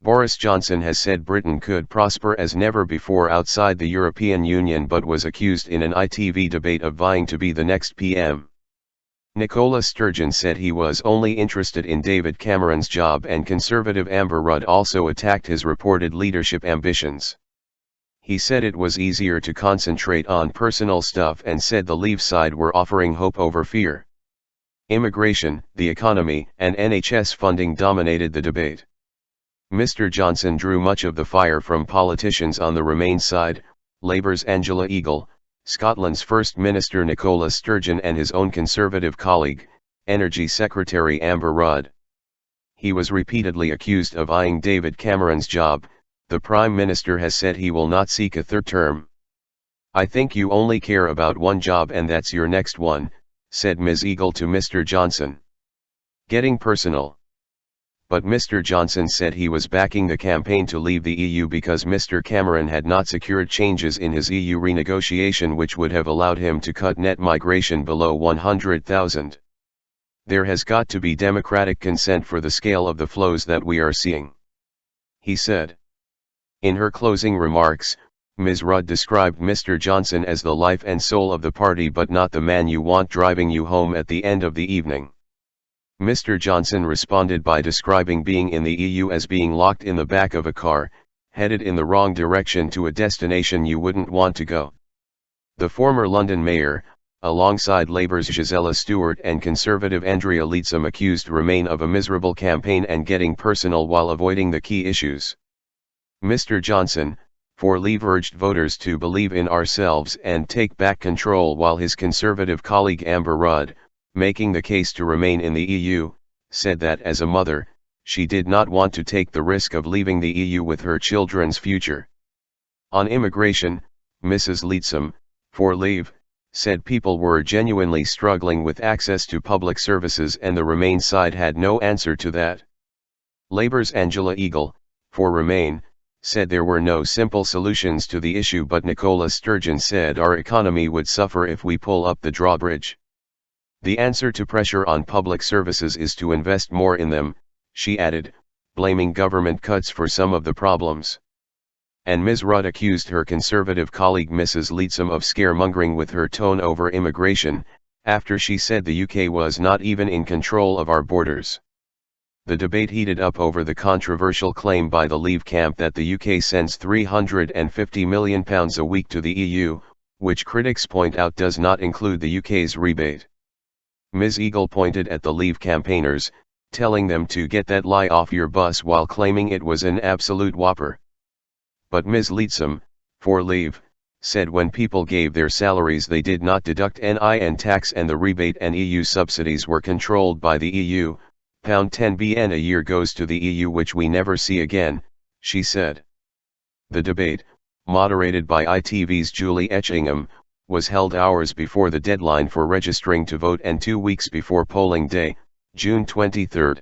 Boris Johnson has said Britain could prosper as never before outside the European Union, but was accused in an ITV debate of vying to be the next PM. Nicola Sturgeon said he was only interested in David Cameron's job, and Conservative Amber Rudd also attacked his reported leadership ambitions. He said it was easier to concentrate on personal stuff and said the Leave side were offering hope over fear. Immigration, the economy, and NHS funding dominated the debate. Mr. Johnson drew much of the fire from politicians on the Remain side, Labour's Angela Eagle, Scotland's First Minister Nicola Sturgeon, and his own Conservative colleague, Energy Secretary Amber Rudd. He was repeatedly accused of eyeing David Cameron's job. The Prime Minister has said he will not seek a third term. "I think you only care about one job, and that's your next one," said Ms. Eagle to Mr. Johnson. Getting personal. But Mr. Johnson said he was backing the campaign to leave the EU because Mr. Cameron had not secured changes in his EU renegotiation which would have allowed him to cut net migration below 100,000. "There has got to be democratic consent for the scale of the flows that we are seeing," he said. In her closing remarks, Ms. Rudd described Mr. Johnson as the life and soul of the party but not the man you want driving you home at the end of the evening. Mr. Johnson responded by describing being in the EU as being locked in the back of a car, headed in the wrong direction to a destination you wouldn't want to go. The former London mayor, alongside Labour's Gisela Stewart and Conservative Andrea Leadsom, accused Remain of a miserable campaign and getting personal while avoiding the key issues. Mr. Johnson, for Leave, urged voters to believe in ourselves and take back control, while his Conservative colleague Amber Rudd, making the case to remain in the EU, said that as a mother, she did not want to take the risk of leaving the EU with her children's future. On immigration, Mrs. Leadsom, for Leave, said people were genuinely struggling with access to public services and the Remain side had no answer to that. Labour's Angela Eagle, for Remain, said there were no simple solutions to the issue, but Nicola Sturgeon said our economy would suffer if we pull up the drawbridge. "The answer to pressure on public services is to invest more in them," she added, blaming government cuts for some of the problems. And Ms. Rudd accused her Conservative colleague Mrs. Leadsom of scaremongering with her tone over immigration, after she said the UK was not even in control of our borders. The debate heated up over the controversial claim by the Leave camp that the UK sends £350 million a week to the EU, which critics point out does not include the UK's rebate. Ms. Eagle pointed at the Leave campaigners, telling them to get that lie off your bus while claiming it was an absolute whopper. But Ms. Leadsom, for Leave, said when people gave their salaries they did not deduct NI and tax, and the rebate and EU subsidies were controlled by the EU. £10 billion a year goes to the EU which we never see again, she said. The debate, moderated by ITV's Julie Etchingham, was held hours before the deadline for registering to vote and 2 weeks before polling day, June 23.